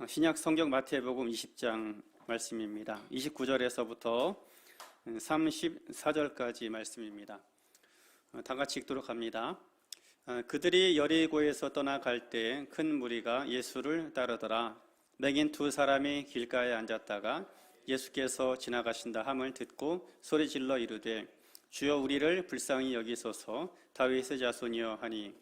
신약 성경 마태복음 20장 말씀입니다. 29절에서부터 34절까지 말씀입니다. 다 같이 읽도록 합니다. 그들이 여리고에서 떠나갈 때 큰 무리가 예수를 따르더라. 맹인 두 사람이 길가에 앉았다가 예수께서 지나가신다 함을 듣고 소리질러 이르되 주여 우리를 불쌍히 여기소서 다윗의 자손이여 하니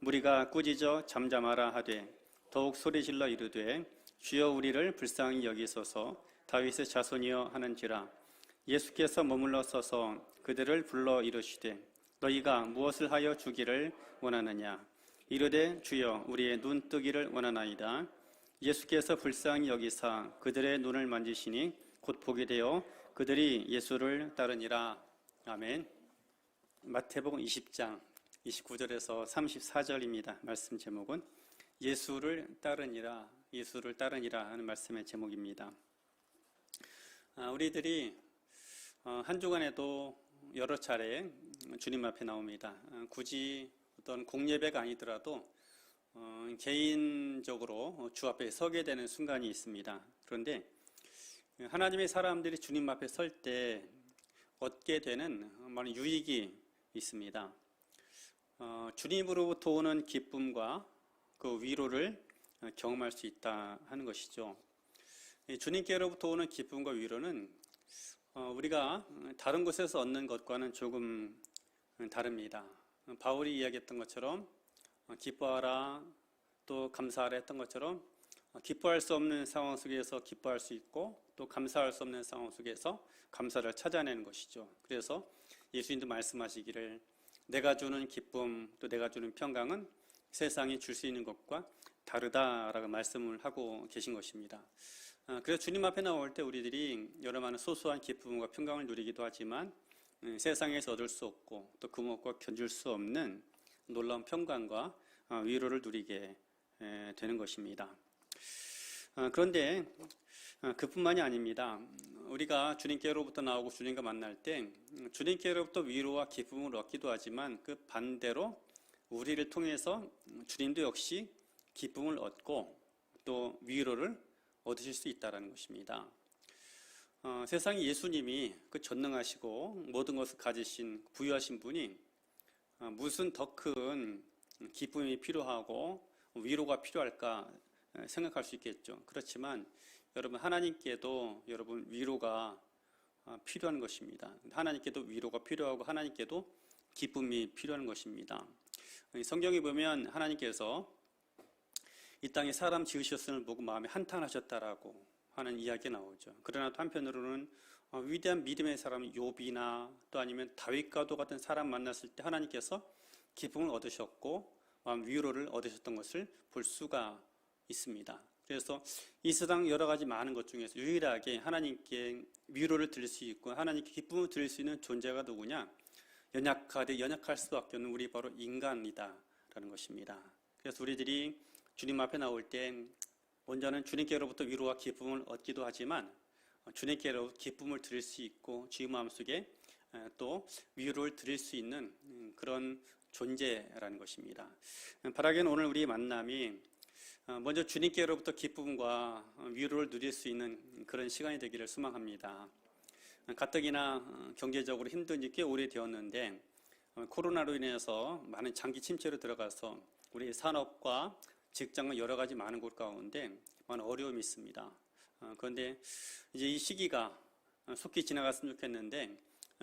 무리가 꾸짖어 잠잠하라 하되 더욱 소리질러 이르되 주여 우리를 불쌍히 여기소서 다윗의 자손이여 하는지라. 예수께서 머물러 서서 그들을 불러 이르시되 너희가 무엇을 하여 주기를 원하느냐. 이르되 주여 우리의 눈 뜨기를 원하나이다. 예수께서 불쌍히 여기사 그들의 눈을 만지시니 곧 보게 되어 그들이 예수를 따르니라. 아멘. 마태복음 20장 29절에서 34절입니다. 말씀 제목은 예수를 따르니라, 예수를 따르니라 하는 말씀의 제목입니다. 우리들이 한 주간에도 여러 차례 주님 앞에 나옵니다. 굳이 어떤 공예배가 아니더라도 개인적으로 주 앞에 서게 되는 순간이 있습니다. 그런데 하나님의 사람들이 주님 앞에 설 때 얻게 되는 많은 유익이 있습니다. 주님으로부터 오는 기쁨과 그 위로를 경험할 수 있다 하는 것이죠. 주님께로부터 오는 기쁨과 위로는 우리가 다른 곳에서 얻는 것과는 조금 다릅니다. 바울이 이야기했던 것처럼 기뻐하라 또 감사하라 했던 것처럼 기뻐할 수 없는 상황 속에서 기뻐할 수 있고 또 감사할 수 없는 상황 속에서 감사를 찾아내는 것이죠. 그래서 예수님도 말씀하시기를 내가 주는 기쁨 또 내가 주는 평강은 세상이 줄 수 있는 것과 다르다라고 말씀을 하고 계신 것입니다. 그래서 주님 앞에 나올 때 우리들이 여러 많은 소소한 기쁨과 평강을 누리기도 하지만 세상에서 얻을 수 없고 또 그 무엇과 견줄 수 없는 놀라운 평강과 위로를 누리게 되는 것입니다. 그런데 그뿐만이 아닙니다. 우리가 주님께로부터 나오고 주님과 만날 때 주님께로부터 위로와 기쁨을 얻기도 하지만 그 반대로 우리를 통해서 주님도 역시 기쁨을 얻고 또 위로를 얻으실 수 있다는 것입니다. 세상에 예수님이 그 전능하시고 모든 것을 가지신 부유하신 분이 무슨 더 큰 기쁨이 필요하고 위로가 필요할까 생각할 수 있겠죠. 그렇지만 여러분 하나님께도 여러분 위로가 필요한 것입니다. 하나님께도 위로가 필요하고 하나님께도 기쁨이 필요한 것입니다. 성경에 보면 하나님께서 이 땅에 사람 지으셨음을 보고 마음에 한탄하셨다라고 하는 이야기가 나오죠. 그러나 또 한편으로는 위대한 믿음의 사람 욥이나 또 아니면 다윗과도 같은 사람 만났을 때 하나님께서 기쁨을 얻으셨고 위로를 얻으셨던 것을 볼 수가 있습니다. 그래서 이 세상 여러 가지 많은 것 중에서 유일하게 하나님께 위로를 드릴 수 있고 하나님께 기쁨을 드릴 수 있는 존재가 누구냐? 연약하되 연약할 수밖에 없는 우리 바로 인간이다라는 것입니다. 그래서 우리들이 주님 앞에 나올 때 먼저는 주님께로부터 위로와 기쁨을 얻기도 하지만 주님께로부터 기쁨을 드릴 수 있고 주님 마음속에 또 위로를 드릴 수 있는 그런 존재라는 것입니다. 바라기는 오늘 우리 만남이 먼저 주님께로부터 기쁨과 위로를 누릴 수 있는 그런 시간이 되기를 소망합니다. 가뜩이나 경제적으로 힘든 지 꽤 오래되었는데 코로나로 인해서 많은 장기 침체로 들어가서 우리 산업과 직장과 여러 가지 많은 곳 가운데 많은 어려움이 있습니다. 그런데 이제 이 시기가 속히 지나갔으면 좋겠는데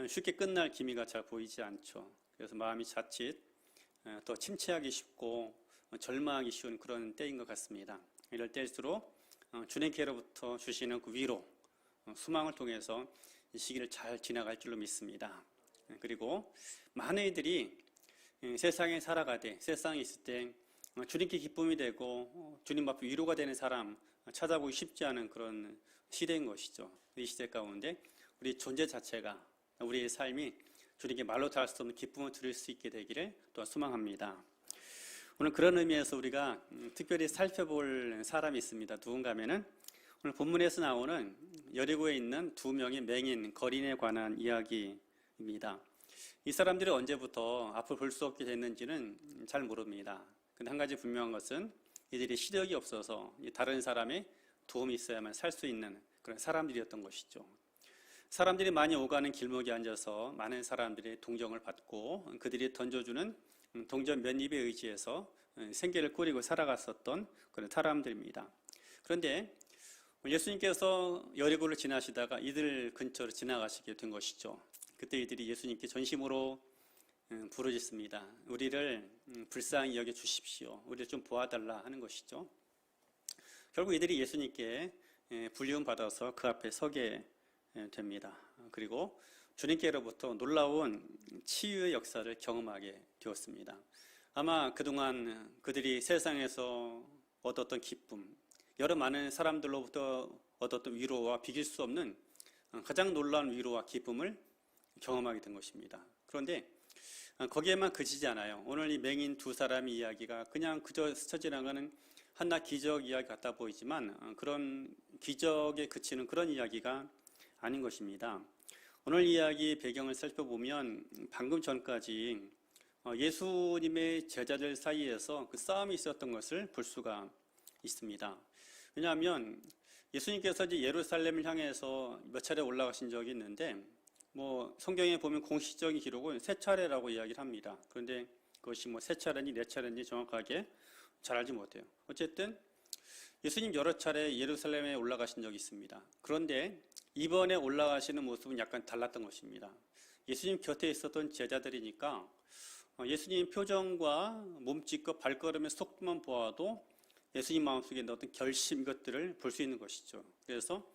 쉽게 끝날 기미가 잘 보이지 않죠. 그래서 마음이 자칫 더 침체하기 쉽고 절망하기 쉬운 그런 때인 것 같습니다. 이럴 때일수록 주님께로부터 주시는 그 위로, 소망을 통해서 이 시기를 잘 지나갈 줄로 믿습니다. 그리고 많은 이들이 세상에 살아가되 세상에 있을 때 주님께 기쁨이 되고 주님 앞에 위로가 되는 사람 찾아보기 쉽지 않은 그런 시대인 것이죠. 이 시대 가운데 우리 존재 자체가 우리의 삶이 주님께 말로 다 할 수 없는 기쁨을 드릴 수 있게 되기를 또한 소망합니다. 오늘 그런 의미에서 우리가 특별히 살펴볼 사람이 있습니다. 누군가 하면은 오늘 본문에서 나오는 여리고에 있는 두 명의 맹인 거린에 관한 이야기입니다. 이 사람들이 언제부터 앞을 볼 수 없게 됐는지는 잘 모릅니다. 근데 한 가지 분명한 것은 이들이 시력이 없어서 다른 사람의 도움이 있어야만 살 수 있는 그런 사람들이었던 것이죠. 사람들이 많이 오가는 길목에 앉아서 많은 사람들의 동정을 받고 그들이 던져주는 동전 몇 입에 의지해서 생계를 꾸리고 살아갔었던 그런 사람들입니다. 그런데 예수님께서 여리고를 지나시다가 이들 근처로 지나가시게 된 것이죠. 그때 이들이 예수님께 전심으로 부르짖습니다. 우리를 불쌍히 여겨 주십시오. 우리를 좀 도와달라 하는 것이죠. 결국 이들이 예수님께 불리움 받아서 그 앞에 서게 됩니다. 그리고 주님께로부터 놀라운 치유의 역사를 경험하게 되었습니다. 아마 그동안 그들이 세상에서 얻었던 기쁨, 여러 많은 사람들로부터 얻었던 위로와 비길 수 없는 가장 놀라운 위로와 기쁨을 경험하게 된 것입니다. 그런데 거기에만 그치지 않아요. 오늘 이 맹인 두 사람의 이야기가 그냥 그저 스쳐 지나가는 한낱 기적 이야기 같아 보이지만 그런 기적에 그치는 그런 이야기가 아닌 것입니다. 오늘 이야기 배경을 살펴보면 방금 전까지 예수님의 제자들 사이에서 그 싸움이 있었던 것을 볼 수가 있습니다. 왜냐하면 예수님께서 이제 예루살렘을 향해서 몇 차례 올라가신 적이 있는데 성경에 보면 공식적인 기록은 3차례라고 이야기를 합니다. 그런데 그것이 3차례인지 4차례인지 정확하게 잘 알지 못해요. 어쨌든 예수님 여러 차례 예루살렘에 올라가신 적이 있습니다. 그런데 이번에 올라가시는 모습은 약간 달랐던 것입니다. 예수님 곁에 있었던 제자들이니까 예수님 표정과 몸짓과 발걸음의 속도만 보아도 예수님 마음속에 어떤 결심 것들을 볼 수 있는 것이죠. 그래서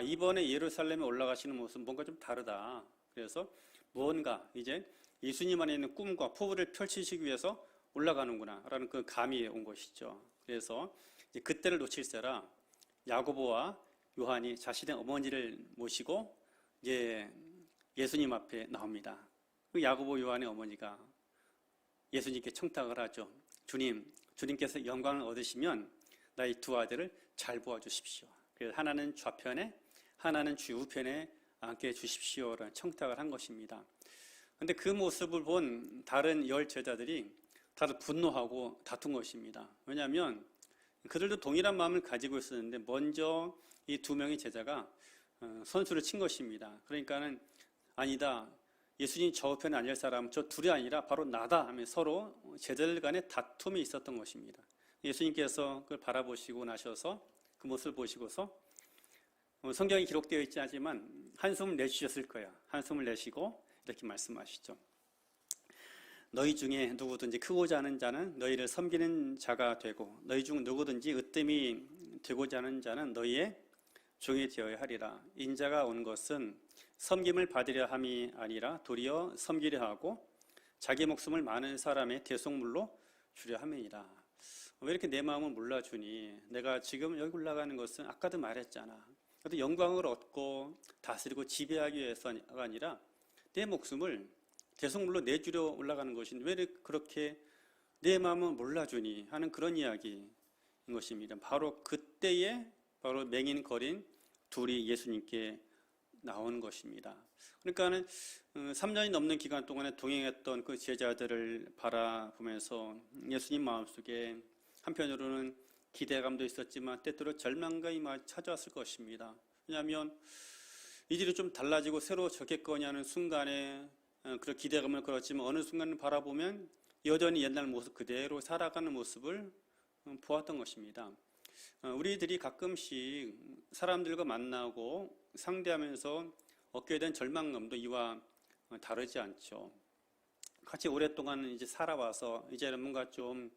이번에 예루살렘에 올라가시는 모습은 뭔가 좀 다르다. 그래서 무언가 이제 예수님 안에 있는 꿈과 포부를 펼치시기 위해서 올라가는구나 라는 그 감이 온 것이죠. 그래서 이제 그때를 놓칠세라 야고보와 요한이 자신의 어머니를 모시고 이제 예수님 앞에 나옵니다. 그 야고보 요한의 어머니가 예수님께 청탁을 하죠. 주님께서 영광을 얻으시면 나의 두 아들을 잘 보아주십시오. 그래서 하나는 좌편에 하나는 우편에 앉게 해주십시오라는 청탁을 한 것입니다. 그런데 그 모습을 본 다른 10 제자들이 다들 분노하고 다툰 것입니다. 왜냐하면 그들도 동일한 마음을 가지고 있었는데 먼저 이 2명의 제자가 선수를 친 것입니다. 그러니까는 아니다. 예수님 저 우편에 앉을 사람은 저 둘이 아니라 바로 나다 하며 서로 제자들 간에 다툼이 있었던 것입니다. 예수님께서 그걸 바라보시고 나셔서 그 모습을 보시고서 성경에 기록되어 있지 않지만 한숨을 내쉬셨을 거야. 한숨을 내쉬고 이렇게 말씀하시죠. 너희 중에 누구든지 크고자 하는 자는 너희를 섬기는 자가 되고 너희 중 누구든지 으뜸이 되고자 하는 자는 너희의 종이 되어야 하리라. 인자가 온 것은 섬김을 받으려 함이 아니라 도리어 섬기려 하고 자기 목숨을 많은 사람의 대속물로 주려 함이니라. 왜 이렇게 내 마음을 몰라주니? 내가 지금 여기 올라가는 것은 아까도 말했잖아. 어떤 영광을 얻고 다스리고 지배하기 위해서가 아니라 내 목숨을 대속물로 내주려 올라가는 것인데 왜 그렇게 내 마음을 몰라주니? 하는 그런 이야기인 것입니다. 바로 그때에 바로 맹인 거린 둘이 예수님께 나온 것입니다. 그러니까는 3년이 넘는 기간 동안에 동행했던 그 제자들을 바라보면서 예수님 마음속에 한편으로는 기대감도 있었지만 때때로 절망감이 찾아왔을 것입니다. 왜냐하면 이들이 좀 달라지고 새로 적겠거니 하는 순간에 그런 기대감을 걸었지만 어느 순간을 바라보면 여전히 옛날 모습 그대로 살아가는 모습을 보았던 것입니다. 우리들이 가끔씩 사람들과 만나고 상대하면서 얻게 된 절망감도 이와 다르지 않죠. 같이 오랫동안 이제 살아와서 이제는 뭔가 좀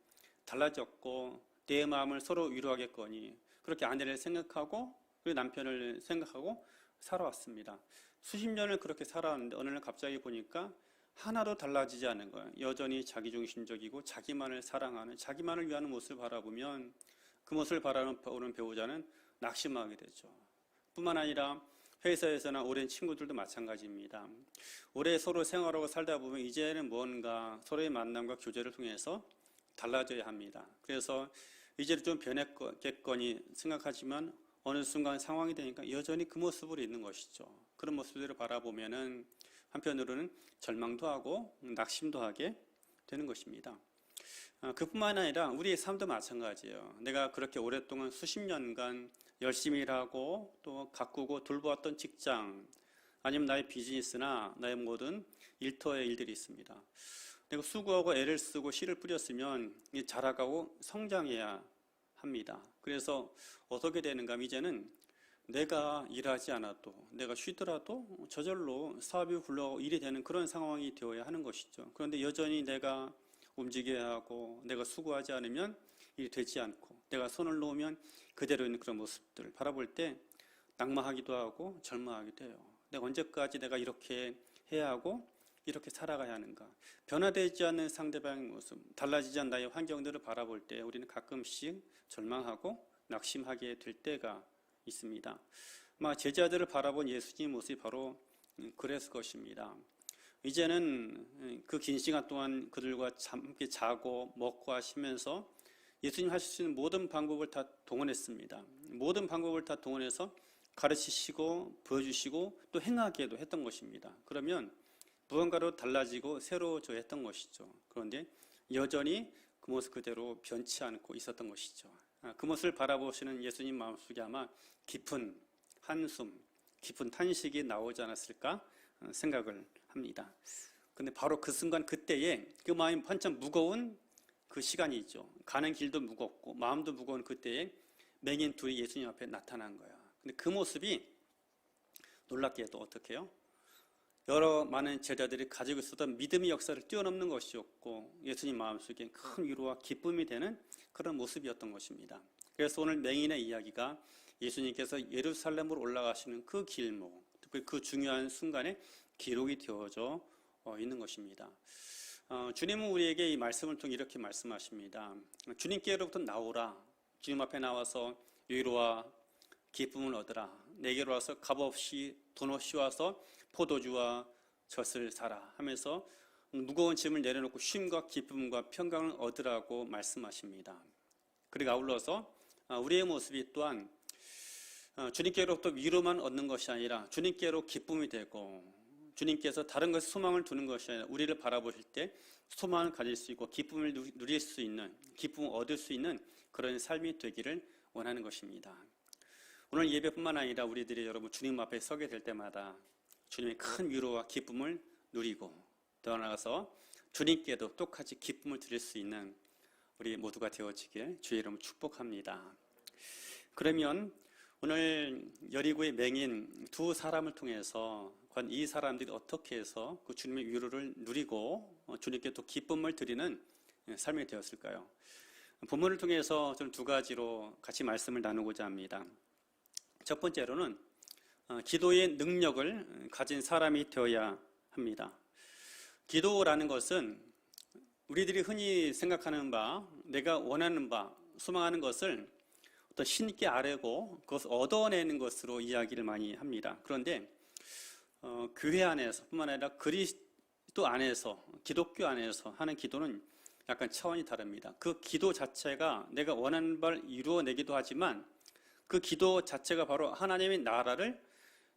달라졌고 내 마음을 서로 위로하겠거니 그렇게 아내를 생각하고 그리고 남편을 생각하고 살아왔습니다. 수십 년을 그렇게 살아왔는데 어느 날 갑자기 보니까 하나도 달라지지 않은 거예요. 여전히 자기중심적이고 자기만을 사랑하는 자기만을 위하는 모습을 바라보면 그 모습을 바라보는 배우자는 낙심하게 되죠. 뿐만 아니라 회사에서나 오랜 친구들도 마찬가지입니다. 오래 서로 생활하고 살다 보면 이제는 뭔가 서로의 만남과 교제를 통해서 달라져야 합니다. 그래서 이제는 좀 변했겠거니 생각하지만 어느 순간 상황이 되니까 여전히 그 모습으로 있는 것이죠. 그런 모습들을 바라보면은 한편으로는 절망도 하고 낙심도 하게 되는 것입니다. 그뿐만 아니라 우리의 삶도 마찬가지예요. 내가 그렇게 오랫동안 수십 년간 열심히 일하고 또 가꾸고 돌보았던 직장, 아니면 나의 비즈니스나 나의 모든 일터의 일들이 있습니다. 내가 수고하고 애를 쓰고 씨를 뿌렸으면 자라가고 성장해야 합니다. 그래서 어떻게 되는가 하면 이제는 내가 일하지 않아도, 내가 쉬더라도 저절로 사업이 굴러가고 일이 되는 그런 상황이 되어야 하는 것이죠. 그런데 여전히 내가 움직여야 하고 내가 수고하지 않으면 일이 되지 않고 내가 손을 놓으면 그대로 있는 그런 모습들을 바라볼 때 낙마하기도 하고 절망하기도 해요. 내가 언제까지 내가 이렇게 해야 하고 이렇게 살아가야 하는가. 변화되지 않는 상대방의 모습, 달라지지 않는 나의 환경들을 바라볼 때 우리는 가끔씩 절망하고 낙심하게 될 때가 있습니다. 아마 제자들을 바라본 예수님 모습이 바로 그랬을 것입니다. 이제는 그 긴 시간 동안 그들과 함께 자고 먹고 하시면서 예수님 하실 수 있는 모든 방법을 다 동원했습니다. 모든 방법을 다 동원해서 가르치시고 보여주시고 또 행하게도 했던 것입니다. 그러면 무언가로 달라지고 새로워져 했던 것이죠. 그런데 여전히 그 모습 그대로 변치 않고 있었던 것이죠. 그 모습을 바라보시는 예수님 마음속에 아마 깊은 한숨, 깊은 탄식이 나오지 않았을까 생각을 합니다. 근데 바로 그 순간 그때에 그 마음이 한참 무거운 그 시간이죠. 가는 길도 무겁고 마음도 무거운 그때에 맹인 둘이 예수님 앞에 나타난 거예요. 근데 그 모습이 놀랍게도 어떻게 해요? 여러 많은 제자들이 가지고 있었던 믿음의 역사를 뛰어넘는 것이었고 예수님 마음속에 큰 위로와 기쁨이 되는 그런 모습이었던 것입니다. 그래서 오늘 맹인의 이야기가 예수님께서 예루살렘으로 올라가시는 그 길목, 특히 그 중요한 순간에 기록이 되어져 있는 것입니다. 주님은 우리에게 이 말씀을 통해 이렇게 말씀하십니다. 주님께로부터 나오라. 주님 앞에 나와서 위로와 기쁨을 얻으라. 내게로 와서 값없이 돈 없이 와서 포도주와 젖을 사라 하면서 무거운 짐을 내려놓고 쉼과 기쁨과 평강을 얻으라고 말씀하십니다. 그리고 아울러서 우리의 모습이 또한 주님께로부터 위로만 얻는 것이 아니라 주님께로 기쁨이 되고 주님께서 다른 것에 소망을 두는 것이 아니라 우리를 바라보실 때 소망을 가질 수 있고 기쁨을 누릴 수 있는, 기쁨을 얻을 수 있는 그런 삶이 되기를 원하는 것입니다. 오늘 예배뿐만 아니라 우리들이 여러분 주님 앞에 서게 될 때마다 주님의 큰 위로와 기쁨을 누리고 더 나아가서 주님께도 똑같이 기쁨을 드릴 수 있는 우리 모두가 되어지길 주의 이름으로 축복합니다. 그러면 오늘 여리고의 맹인 두 사람을 통해서 과연 이 사람들이 어떻게 해서 그 주님의 위로를 누리고 주님께 또 기쁨을 드리는 삶이 되었을까요? 본문을 통해서 저는 두 가지로 같이 말씀을 나누고자 합니다. 첫 번째로는 기도의 능력을 가진 사람이 되어야 합니다. 기도라는 것은 우리들이 흔히 생각하는 바, 내가 원하는 바, 소망하는 것을 어떤 신께 아뢰고 그것을 얻어내는 것으로 이야기를 많이 합니다. 그런데 교회 안에서 뿐만 아니라 그리스도 안에서, 기독교 안에서 하는 기도는 약간 차원이 다릅니다. 그 기도 자체가 내가 원하는 바를 이루어내기도 하지만 그 기도 자체가 바로 하나님의 나라를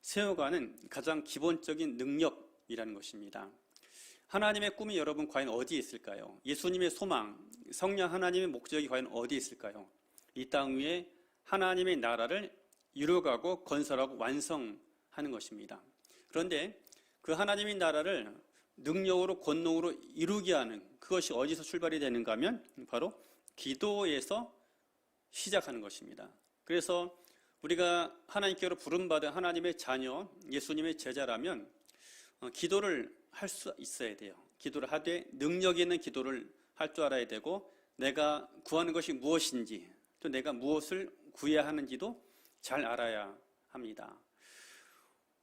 세워가는 가장 기본적인 능력이라는 것입니다. 하나님의 꿈이 여러분 과연 어디에 있을까요? 예수님의 소망, 성령 하나님의 목적이 과연 어디에 있을까요? 이 땅 위에 하나님의 나라를 이루어가고 건설하고 완성하는 것입니다. 그런데 그 하나님의 나라를 능력으로 권능으로 이루게 하는 그것이 어디서 출발이 되는가 하면 바로 기도에서 시작하는 것입니다. 그래서 우리가 하나님께로 부름받은 하나님의 자녀, 예수님의 제자라면 기도를 할 수 있어야 돼요. 기도를 하되 능력 있는 기도를 할 줄 알아야 되고 내가 구하는 것이 무엇인지 또 내가 무엇을 구해야 하는지도 잘 알아야 합니다.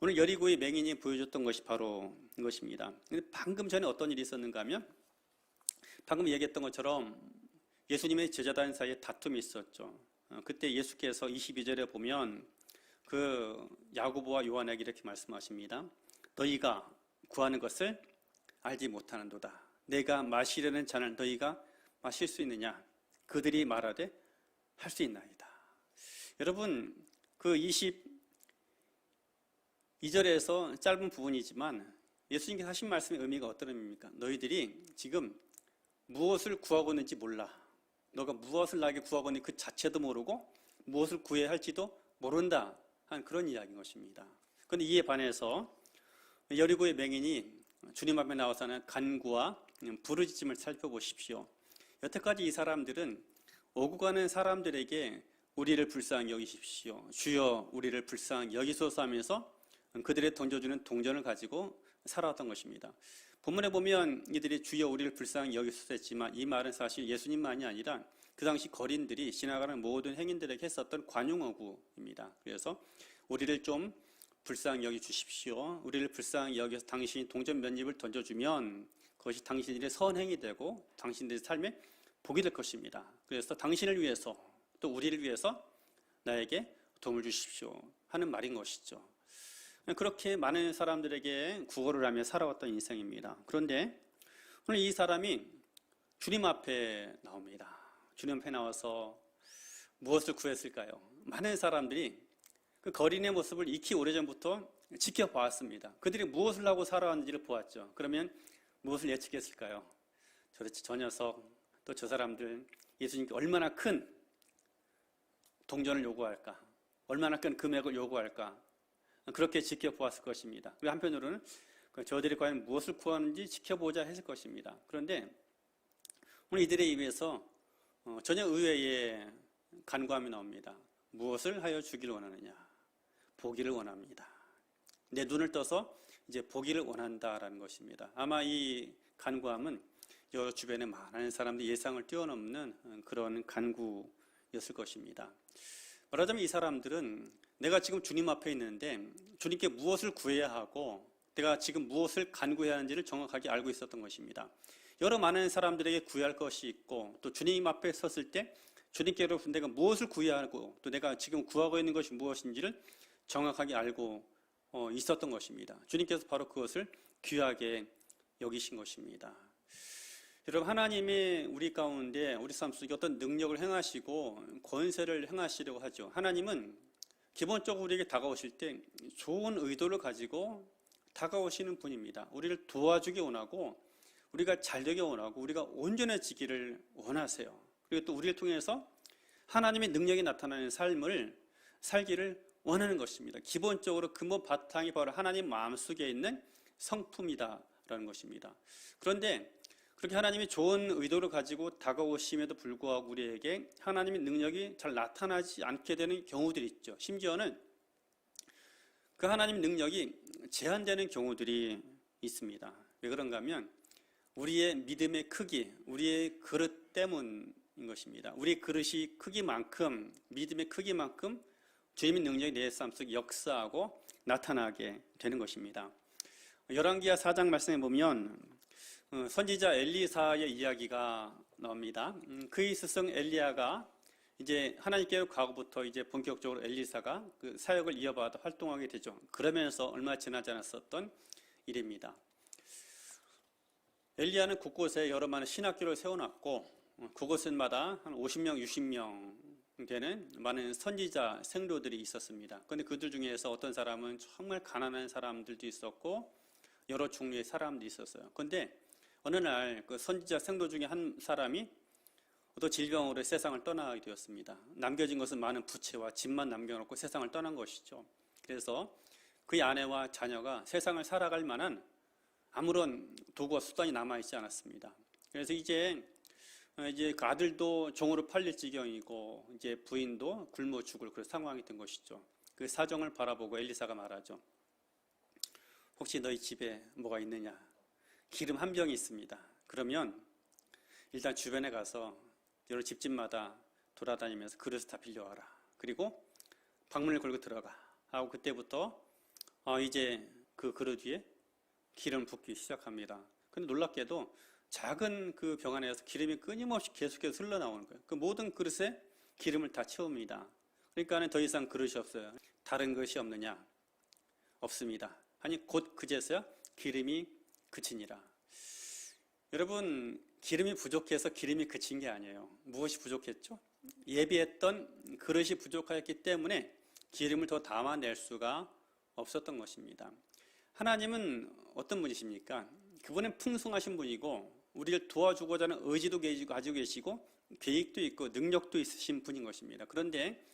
오늘 여리고의 맹인이 보여줬던 것이 바로 이것입니다. 근데 방금 전에 어떤 일이 있었는가 하면 방금 얘기했던 것처럼 예수님의 제자단 사이에 다툼이 있었죠. 그때 예수께서 22절에 보면 그 야고보와 요한에게 이렇게 말씀하십니다. 너희가 구하는 것을 알지 못하는도다. 내가 마시려는 잔을 너희가 마실 수 있느냐? 그들이 말하되 할 수 있나이다. 여러분 그 22절에서 짧은 부분이지만 예수님께서 하신 말씀의 의미가 어떤 의미입니까? 너희들이 지금 무엇을 구하고 있는지 몰라. 너가 무엇을 나에게 구하고 있는지 그 자체도 모르고 무엇을 구해야 할지도 모른다 한 그런 이야기인 것입니다. 그런데 이에 반해서 여리고의 맹인이 주님 앞에 나와서는 간구와 부르짖음을 살펴보십시오. 여태까지 이 사람들은 오고 가는 사람들에게 우리를 불쌍히 여기십시오. 주여 우리를 불쌍히 여기소서 하면서 그들의 던져주는 동전을 가지고 살아왔던 것입니다. 본문에 보면 이들이 주여 우리를 불쌍히 여기소서 했지만 이 말은 사실 예수님만이 아니라 그 당시 거린들이 지나가는 모든 행인들에게 했었던 관용어구입니다. 그래서 우리를 좀 불쌍히 여기 주십시오. 우리를 불쌍히 여기서 당신이 동전 몇 입을 던져주면 그것이 당신들의 선행이 되고 당신들의 삶에 복이 될 것입니다. 그래서 당신을 위해서 또 우리를 위해서 나에게 도움을 주십시오 하는 말인 것이죠. 그렇게 많은 사람들에게 구걸을 하며 살아왔던 인생입니다. 그런데 오늘 이 사람이 주님 앞에 나옵니다. 주님 앞에 나와서 무엇을 구했을까요? 많은 사람들이 그 거린의 모습을 익히 오래전부터 지켜보았습니다. 그들이 무엇을 하고 살아왔는지를 보았죠. 그러면 무엇을 예측했을까요? 도대체 저 녀석 또 저 사람들 예수님께 얼마나 큰 동전을 요구할까? 얼마나 큰 금액을 요구할까? 그렇게 지켜보았을 것입니다. 그리고 한편으로는 저들이 과연 무엇을 구하는지 지켜보자 했을 것입니다. 그런데 오늘 이들의 입에서 전혀 의외의 간구함이 나옵니다. 무엇을 하여 주기를 원하느냐? 보기를 원합니다. 내 눈을 떠서 이제 보기를 원한다라는 것입니다. 아마 이 간구함은 여러 주변에 많은 사람들이 예상을 뛰어넘는 그런 간구였을 것입니다. 말하자면 이 사람들은 내가 지금 주님 앞에 있는데 주님께 무엇을 구해야 하고 내가 지금 무엇을 간구해야 하는지를 정확하게 알고 있었던 것입니다. 여러 많은 사람들에게 구할 것이 있고 또 주님 앞에 섰을 때 주님께로부터 내가 무엇을 구해야 하고 또 내가 지금 구하고 있는 것이 무엇인지를 정확하게 알고 있었던 것입니다. 주님께서 바로 그것을 귀하게 여기신 것입니다. 여러분, 하나님이 우리 가운데 우리 삶 속에 어떤 능력을 행하시고 권세를 행하시려고 하죠. 하나님은 기본적으로 우리에게 다가오실 때 좋은 의도를 가지고 다가오시는 분입니다. 우리를 도와주기 원하고 우리가 잘되기 원하고 우리가 온전해지기를 원하세요. 그리고 또 우리를 통해서 하나님의 능력이 나타나는 삶을 살기를 원하는 것입니다. 기본적으로 근본 바탕이 바로 하나님 마음속에 있는 성품이다라는 것입니다. 그런데 그렇게 하나님이 좋은 의도를 가지고 다가오심에도 불구하고 우리에게 하나님의 능력이 잘 나타나지 않게 되는 경우들이 있죠. 심지어는 그 하나님의 능력이 제한되는 경우들이 있습니다. 왜 그런가 하면 우리의 믿음의 크기, 우리의 그릇 때문인 것입니다. 우리의 그릇이 크기만큼, 믿음의 크기만큼 주님의 능력이 내 삶 속에 역사하고 나타나게 되는 것입니다. 열왕기하 4장 말씀에 보면 선지자 엘리사의 이야기가 나옵니다. 그의 스승 엘리야가 이제 하나님께로 가고부터 이제 본격적으로 엘리사가 그 사역을 이어받아 활동하게 되죠. 그러면서 얼마 지나지 않았었던 일입니다. 엘리야는 곳곳에 여러 많은 신학교를 세워놨고 그곳마다 한 50명, 60명 되는 많은 선지자 생로들이 있었습니다. 그런데 그들 중에서 어떤 사람은 정말 가난한 사람들도 있었고 여러 종류의 사람들이 있었어요. 그런데 어느 날 그 선지자 생도 중에 한 사람이 어떤 질병으로 세상을 떠나게 되었습니다. 남겨진 것은 많은 부채와 집만 남겨놓고 세상을 떠난 것이죠. 그래서 그의 아내와 자녀가 세상을 살아갈 만한 아무런 도구와 수단이 남아있지 않았습니다. 그래서 이제 그 아들도 종으로 팔릴 지경이고 이제 부인도 굶어 죽을 그런 상황이 된 것이죠. 그 사정을 바라보고 엘리사가 말하죠. 혹시 너희 집에 뭐가 있느냐? 기름 한 병이 있습니다. 그러면 일단 주변에 가서 여러 집집마다 돌아다니면서 그릇을 다 빌려와라. 그리고 방문을 걸고 들어가. 하고 그때부터 이제 그 그릇 위에 기름 붓기 시작합니다. 근데 놀랍게도 작은 그 병 안에서 기름이 끊임없이 계속해서 흘러나오는 거예요. 그 모든 그릇에 기름을 다 채웁니다. 그러니까 더 이상 그릇이 없어요. 다른 것이 없느냐? 없습니다. 아니 곧 그제서야 기름이 그치니라. 여러분, 기름이 부족해서 기름이 그친 게 아니에요. 무엇이 부족했죠? 예비했던 그릇이 부족하였기 때문에 기름을 더 담아낼 수가 없었던 것입니다. 하나님은 어떤 분이십니까? 그분은 풍성하신 분이고 우리를 도와주고자 하는 의지도 가지고 계시고 계획도 있고 능력도 있으신 분인 것입니다. 그런데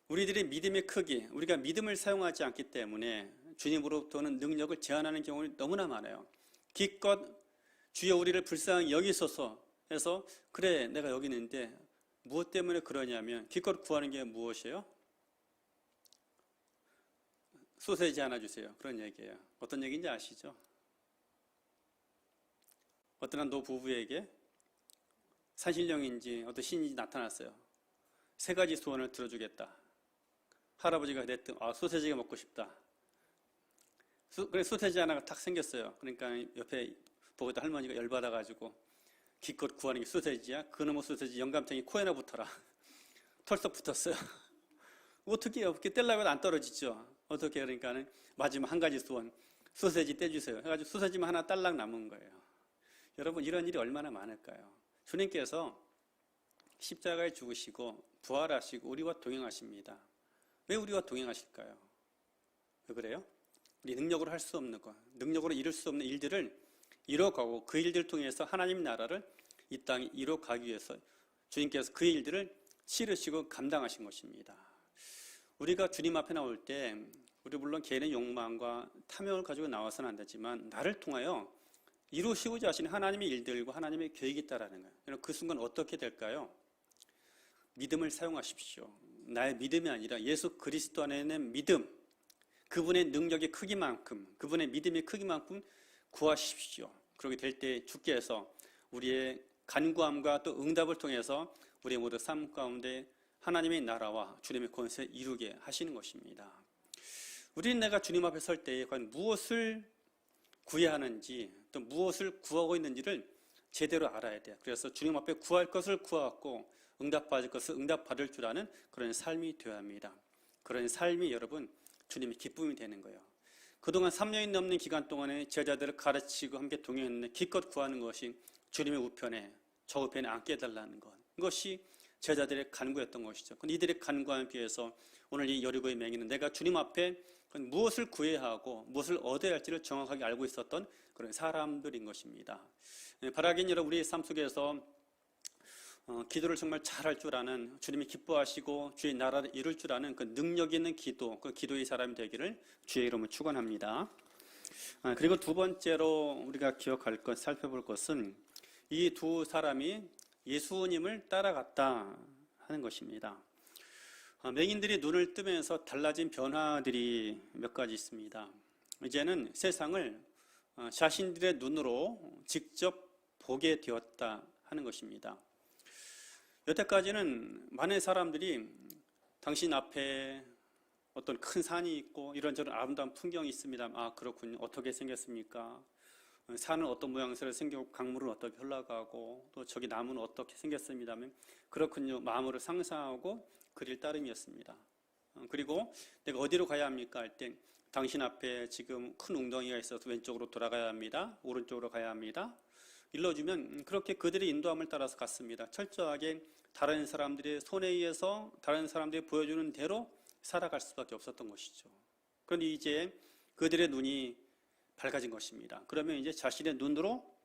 우리들의 믿음의 크기, 우리가 믿음을 사용하지 않기 때문에 주님으로부터는 능력을 제한하는 경우가 너무나 많아요. 기껏 주여 우리를 불쌍히 여기소서 해서 그래 내가 여기 있는데 무엇 때문에 그러냐면 기껏 구하는 게 무엇이에요? 소세지 하나 주세요. 그런 얘기예요. 어떤 얘기인지 아시죠? 어떤 한 노부부에게 산신령인지 어떤 신인지 나타났어요. 3가지 소원을 들어주겠다. 할아버지가 됐든 소세지가 먹고 싶다. 그래 소세지 하나가 탁 생겼어요. 그러니까 옆에 보고 있던 할머니가 열받아가지고 기껏 구하는 게 소세지야? 그놈의 소세지 영감탱이 코에나 붙어라. 털썩 붙었어요. 어떻게 해요? 떼려고 해도 안 떨어지죠. 어떻게 그러니까는 마지막 한 가지 소원 소세지 떼주세요. 해가지고 소세지만 하나 딸랑 남은 거예요. 여러분 이런 일이 얼마나 많을까요? 주님께서 십자가에 죽으시고 부활하시고 우리와 동행하십니다. 왜 우리와 동행하실까요? 왜 그래요? 우리 능력으로 할 수 없는 것, 능력으로 이룰 수 없는 일들을 이뤄가고 그 일들을 통해서 하나님 나라를 이 땅에 이뤄가기 위해서 주님께서 그 일들을 치르시고 감당하신 것입니다. 우리가 주님 앞에 나올 때 우리 물론 개인의 욕망과 탐욕을 가지고 나와서는 안 되지만 나를 통하여 이루시고자 하시는 하나님의 일들과 하나님의 계획이 있다라는 거예요. 그 순간 어떻게 될까요? 믿음을 사용하십시오. 나의 믿음이 아니라 예수 그리스도 안에 있는 믿음, 그분의 능력의 크기만큼, 그분의 믿음의 크기만큼 구하십시오. 그렇게 될 때 주께서 우리의 간구함과 또 응답을 통해서 우리 모두 삶 가운데 하나님의 나라와 주님의 권세를 이루게 하시는 것입니다. 우리는 내가 주님 앞에 설 때에 과연 무엇을 구해야 하는지 또 무엇을 구하고 있는지를 제대로 알아야 돼요. 그래서 주님 앞에 구할 것을 구하고 응답받을 것을 응답받을 줄 아는 그런 삶이 되어야 합니다. 그런 삶이 여러분 주님의 기쁨이 되는 거예요. 그동안 3년이 넘는 기간 동안에 제자들을 가르치고 함께 동행했는데 기껏 구하는 것이 주님의 우편에 저 우편에 앉게 해달라는 것. 이것이 제자들의 간구였던 것이죠. 근데 이들의 간구함에 비해서 오늘 이 여리고의 맹인은 내가 주님 앞에 무엇을 구해야 하고 무엇을 얻어야 할지를 정확하게 알고 있었던 그런 사람들인 것입니다. 바라긴 여러분 우리의 삶 속에서 기도를 정말 잘할 줄 아는 주님이 기뻐하시고 주의 나라를 이룰 줄 아는 그 능력 있는 기도, 그 기도의 사람이 되기를 주의 이름으로 축원합니다. 그리고 두 번째로 우리가 기억할 것, 살펴볼 것은 이 두 사람이 예수님을 따라갔다 하는 것입니다. 맹인들이 눈을 뜨면서 달라진 변화들이 몇 가지 있습니다. 이제는 세상을 자신들의 눈으로 직접 보게 되었다 하는 것입니다. 여태까지는 많은 사람들이 당신 앞에 어떤 큰 산이 있고 이런저런 아름다운 풍경이 있습니다. 아 그렇군요. 어떻게 생겼습니까? 산은 어떤 모양새로 생겼고 강물은 어떻게 흘러가고 또 저기 나무는 어떻게 생겼습니다. 그렇군요. 마음으로 상상하고 그릴 따름이었습니다. 그리고 내가 어디로 가야 합니까? 할 때 당신 앞에 지금 큰 웅덩이가 있어서 왼쪽으로 돌아가야 합니다. 오른쪽으로 가야 합니다. 일러주면 그렇게 그들의 인도함을 따라서 갔습니다. 철저하게 다른 사람들의 손에 의해서 다른 사람들이 보여주는 대로 살아갈 수밖에 없었던 것이죠. 그런데 이제 그들의 눈이 밝아진 것입니다. 그러면 이제 자신의 눈으로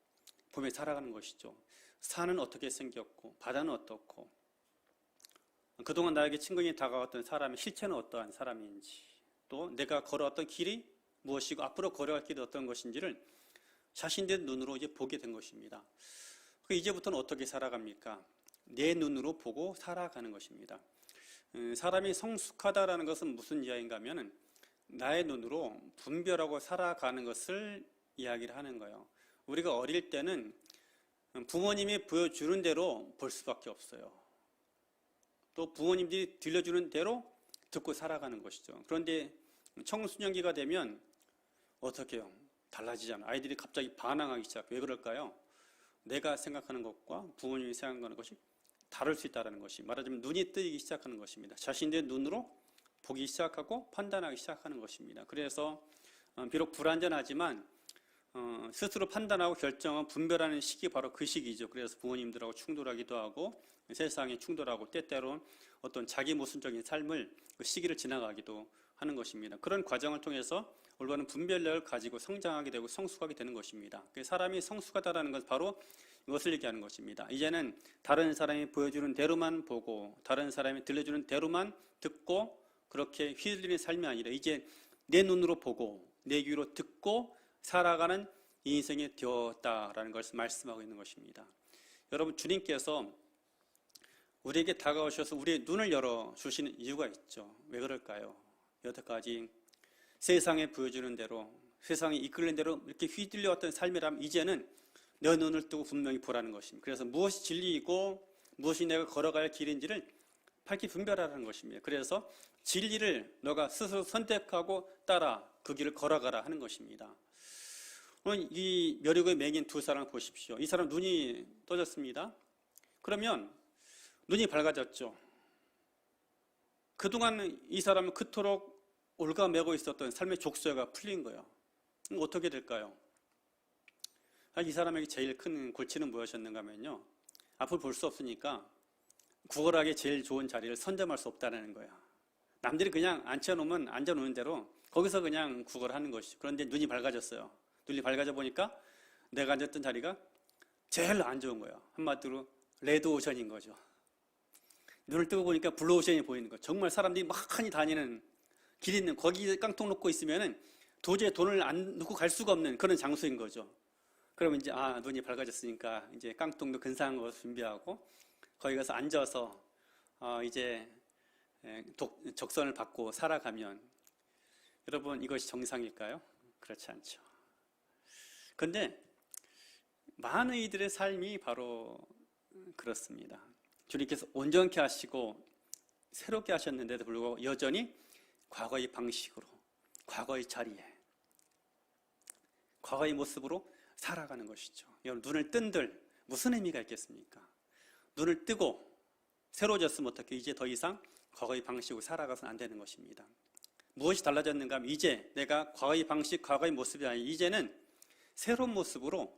보며 살아가는 것이죠. 산은 어떻게 생겼고 바다는 어떻고 그동안 나에게 친근히 다가왔던 사람의 실체는 어떠한 사람인지 또 내가 걸어왔던 길이 무엇이고 앞으로 걸어갈 길이 어떤 것인지를 자신들의 눈으로 이제 보게 된 것입니다. 이제부터는 어떻게 살아갑니까? 내 눈으로 보고 살아가는 것입니다. 사람이 성숙하다라는 것은 무슨 이야기인가 하면은 나의 눈으로 분별하고 살아가는 것을 이야기를 하는 거예요. 우리가 어릴 때는 부모님이 보여주는 대로 볼 수밖에 없어요. 또 부모님들이 들려주는 대로 듣고 살아가는 것이죠. 그런데 청소년기가 되면 어떻게 해요? 달라지잖아요. 아이들이 갑자기 반항하기 시작해요. 왜 그럴까요? 내가 생각하는 것과 부모님이 생각하는 것이 다를 수 있다는 것이 말하자면 눈이 뜨이기 시작하는 것입니다. 자신의 눈으로 보기 시작하고 판단하기 시작하는 것입니다. 그래서 비록 불완전하지만 스스로 판단하고 결정하고 분별하는 시기 바로 그 시기죠. 그래서 부모님들하고 충돌하기도 하고 세상에 충돌하고 때때로 어떤 자기 모순적인 삶을 그 시기를 지나가기도 하는 것입니다. 그런 과정을 통해서 올바른 분별력을 가지고 성장하게 되고 성숙하게 되는 것입니다. 사람이 성숙하다라는 것은 바로 이것을 얘기하는 것입니다. 이제는 다른 사람이 보여주는 대로만 보고 다른 사람이 들려주는 대로만 듣고 그렇게 휘둘리는 삶이 아니라 이제 내 눈으로 보고 내 귀로 듣고 살아가는 인생이 되었다라는 것을 말씀하고 있는 것입니다. 여러분, 주님께서 우리에게 다가오셔서 우리의 눈을 열어주시는 이유가 있죠. 왜 그럴까요? 여태까지 세상에 보여주는 대로, 세상에 이끌는 대로 이렇게 휘둘려왔던 삶이라면 이제는 내 눈을 뜨고 분명히 보라는 것입니다. 그래서 무엇이 진리이고 무엇이 내가 걸어갈 길인지를 밝히 분별하라는 것입니다. 그래서 진리를 너가 스스로 선택하고 따라 그 길을 걸어가라 하는 것입니다. 오늘 이 멸류관에 맹인 두 사람을 보십시오. 이 사람 눈이 떠졌습니다. 그러면 눈이 밝아졌죠. 그동안 이 사람은 그토록 올가매고 있었던 삶의 족쇄가 풀린 거예요. 그럼 어떻게 될까요? 이 사람에게 제일 큰 골치는 무엇이었는가 하면요, 앞을 볼 수 없으니까 구걸하기 제일 좋은 자리를 선점할 수 없다는 거야. 남들이 그냥 앉혀놓으면 앉아놓는 대로 거기서 그냥 구걸하는 것이죠. 그런데 눈이 밝아졌어요. 눈이 밝아져 보니까 내가 앉았던 자리가 제일 안 좋은 거예요. 한마디로 레드오션인 거죠. 눈을 뜨고 보니까 블루오션이 보이는 거예요. 정말 사람들이 많이 다니는 길 있는, 거기 깡통 놓고 있으면은 도저히 돈을 안 넣고 갈 수가 없는 그런 장소인 거죠. 그러면 이제 눈이 밝아졌으니까 이제 깡통도 근사한 거 준비하고 거기 가서 앉아서 이제 적선을 받고 살아가면, 여러분, 이것이 정상일까요? 그렇지 않죠. 그런데 많은 이들의 삶이 바로 그렇습니다. 주님께서 온전케 하시고 새롭게 하셨는데도 불구하고 여전히 과거의 방식으로, 과거의 자리에, 과거의 모습으로 살아가는 것이죠. 여러분, 눈을 뜬들 무슨 의미가 있겠습니까? 눈을 뜨고 새로워졌으면 어떻게 이제 더 이상 과거의 방식으로 살아가서는 안 되는 것입니다. 무엇이 달라졌는가 하면 이제 내가 과거의 방식, 과거의 모습이 아니라 이제는 새로운 모습으로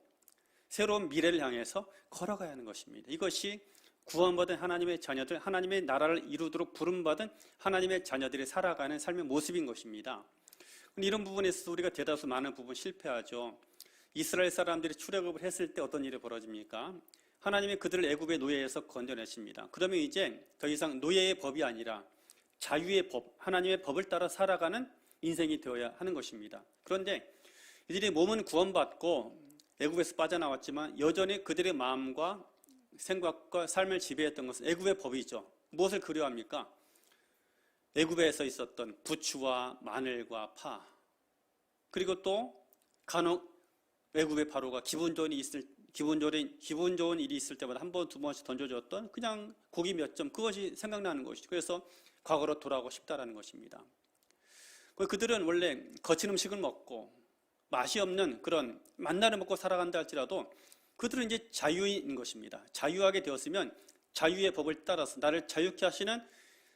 새로운 미래를 향해서 걸어가야 하는 것입니다. 이것이 구원받은 하나님의 자녀들, 하나님의 나라를 이루도록 부름받은 하나님의 자녀들이 살아가는 삶의 모습인 것입니다. 이런 부분에 있어서 우리가 대다수 많은 부분 실패하죠. 이스라엘 사람들이 출애굽을 했을 때 어떤 일이 벌어집니까? 하나님이 그들을 애굽의 노예에서 건져내십니다. 그러면 이제 더 이상 노예의 법이 아니라 자유의 법, 하나님의 법을 따라 살아가는 인생이 되어야 하는 것입니다. 그런데 이들이 몸은 구원받고 애굽에서 빠져나왔지만 여전히 그들의 마음과 생각과 삶을 지배했던 것은 애굽의 법이죠. 무엇을 그리워합니까? 애굽에서 있었던 부추와 마늘과 파, 그리고 또 간혹 애굽의 바로가 기분 좋은 일이 있을 때마다 한 번, 두 번씩 던져줬던 그냥 고기 몇 점, 그것이 생각나는 것이죠. 그래서 과거로 돌아가고 싶다라는 것입니다. 그들은 원래 거친 음식을 먹고 맛이 없는 그런 만나를 먹고 살아간다 할지라도 그들은 이제 자유인 것입니다. 자유하게 되었으면 자유의 법을 따라서 나를 자유케 하시는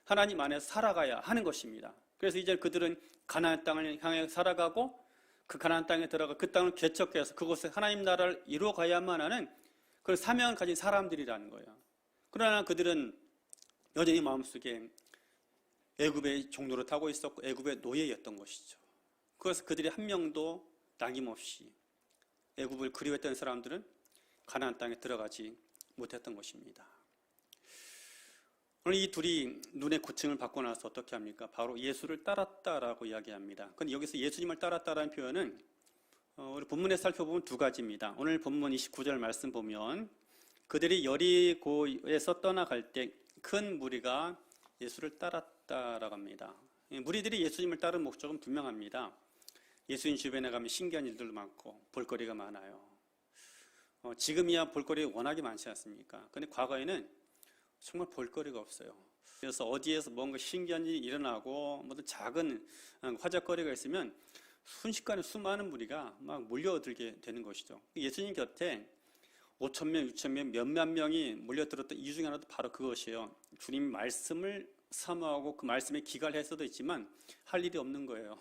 하나님 안에서 살아가야 하는 것입니다. 그래서 이제 그들은 가나안 땅을 향해 살아가고 그 가나안 땅에 들어가 그 땅을 개척해서 그곳에 하나님 나라를 이루어가야만 하는 그런 사명을 가진 사람들이라는 거예요. 그러나 그들은 여전히 마음속에 애굽의 종로를 타고 있었고 애굽의 노예였던 것이죠. 그래서 그들이 한 명도 남김없이 애굽을 그리워했던 사람들은 가나안 땅에 들어가지 못했던 것입니다. 오늘 이 둘이 눈의 고침을 받고 나서 어떻게 합니까? 바로 예수를 따랐다라고 이야기합니다. 그런데 여기서 예수님을 따랐다라는 표현은 우리 본문에 살펴보면 두 가지입니다. 오늘 본문 29절 말씀 보면 그들이 여리고에서 떠나갈 때 큰 무리가 예수를 따랐다라고 합니다. 무리들이 예수님을 따른 목적은 분명합니다. 예수님 주변에 가면 신기한 일들도 많고 볼거리가 많아요. 지금이야 볼거리가 워낙에 많지 않습니까? 그런데 과거에는 정말 볼거리가 없어요. 그래서 어디에서 뭔가 신기한 일이 일어나고 무슨 작은 화제거리가 있으면 순식간에 수많은 무리가 막 몰려들게 되는 것이죠. 예수님 곁에 5,000명, 6,000명, 몇만 명이 몰려들었던 이유 중에 하나도 바로 그것이에요. 주님 말씀을 사모하고 그 말씀에 기갈할 수도 있지만 할 일이 없는 거예요.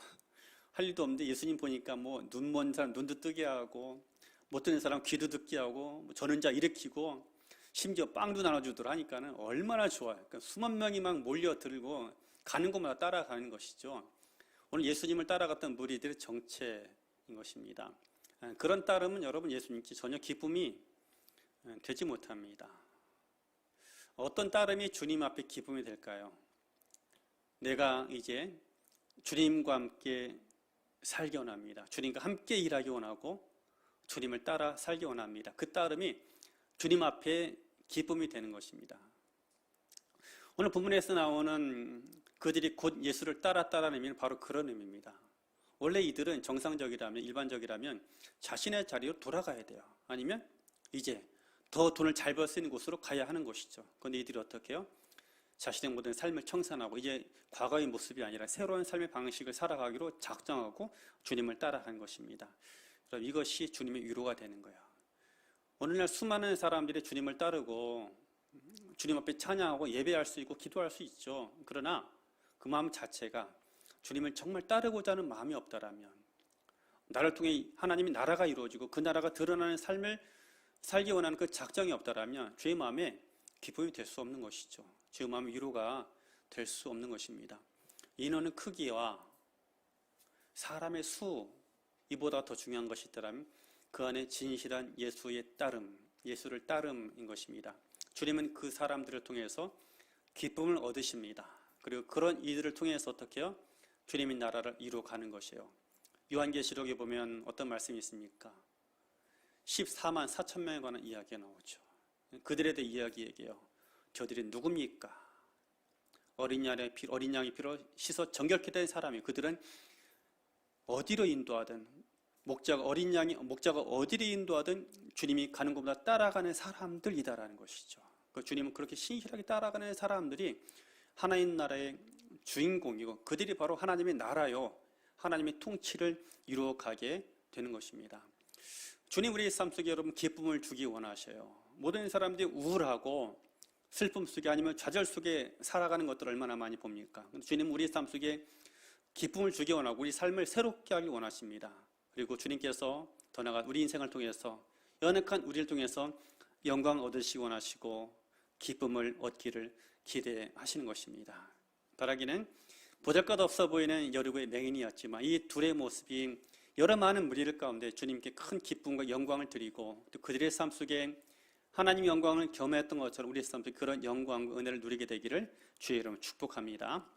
할 일도 없는데 예수님 보니까 뭐 눈 먼 사람 눈도 뜨게 하고 못 듣는 사람 귀도 듣게 하고 저는 자 일으키고 심지어 빵도 나눠주더라 하니까는 얼마나 좋아요. 그러니까 수만 명이 막 몰려들고 가는 곳마다 따라가는 것이죠. 오늘 예수님을 따라갔던 무리들의 정체인 것입니다. 그런 따름은 여러분 예수님께 전혀 기쁨이 되지 못합니다. 어떤 따름이 주님 앞에 기쁨이 될까요? 내가 이제 주님과 함께 살기 원합니다. 주님과 함께 일하기 원하고 주님을 따라 살기 원합니다. 그 따름이 주님 앞에 기쁨이 되는 것입니다. 오늘 본문에서 나오는 그들이 곧 예수를 따랐다라는 의미는 바로 그런 의미입니다. 원래 이들은 정상적이라면, 일반적이라면 자신의 자리로 돌아가야 돼요. 아니면 이제 더 돈을 잘 벌 수 있는 곳으로 가야 하는 것이죠. 그런데 이들이 어떻게 해요? 자신의 모든 삶을 청산하고 이제 과거의 모습이 아니라 새로운 삶의 방식을 살아가기로 작정하고 주님을 따라간 것입니다. 그럼 이것이 주님의 위로가 되는 거예요. 오늘날 수많은 사람들이 주님을 따르고 주님 앞에 찬양하고 예배할 수 있고 기도할 수 있죠. 그러나 그 마음 자체가 주님을 정말 따르고자 하는 마음이 없다라면, 나를 통해 하나님의 나라가 이루어지고 그 나라가 드러나는 삶을 살기 원하는 그 작정이 없다라면 주의 마음에 기쁨이 될 수 없는 것이죠. 주의 마음의 위로가 될 수 없는 것입니다. 인원의 크기와 사람의 수, 이보다 더 중요한 것이 있다면 그 안에 진실한 예수의 따름, 예수를 따름인 것입니다. 주님은 그 사람들을 통해서 기쁨을 얻으십니다. 그리고 그런 이들을 통해서 어떻게 해요? 주님의 나라를 이루어가는 것이에요. 요한계시록에 보면 어떤 말씀이 있습니까? 14만 4천 명에 관한 이야기가 나오죠. 그들에 대해 이야기해요. 저들이 누굽니까? 어린 양의 피로 씻어 정결케 된 사람이, 그들은 어디로 인도하든, 목자가 어디로 인도하든 주님이 가는 곳마다 따라가는 사람들이다라는 것이죠. 주님은 그렇게 신실하게 따라가는 사람들이 하나님 나라의 주인공이고 그들이 바로 하나님의 나라요, 하나님의 통치를 이루어가게 되는 것입니다. 주님 우리의 삶 속에 여러분 기쁨을 주기 원하셔요. 모든 사람들이 우울하고 슬픔 속에 아니면 좌절 속에 살아가는 것들을 얼마나 많이 봅니까? 주님 우리의 삶 속에 기쁨을 주기 원하고 우리 삶을 새롭게 하기 원하십니다. 그리고 주님께서 더 나아가 우리 인생을 통해서 연약한 우리를 통해서 영광 얻으시기 원하시고 기쁨을 얻기를 기대하시는 것입니다. 바라기는 보잘것없어 보이는 여리고의 맹인이었지만 이 둘의 모습이 여러 많은 무리들 가운데 주님께 큰 기쁨과 영광을 드리고 또 그들의 삶 속에 하나님의 영광을 겸했던 것처럼 우리의 삶 속에 그런 영광과 은혜를 누리게 되기를 주의 이름으로 축복합니다.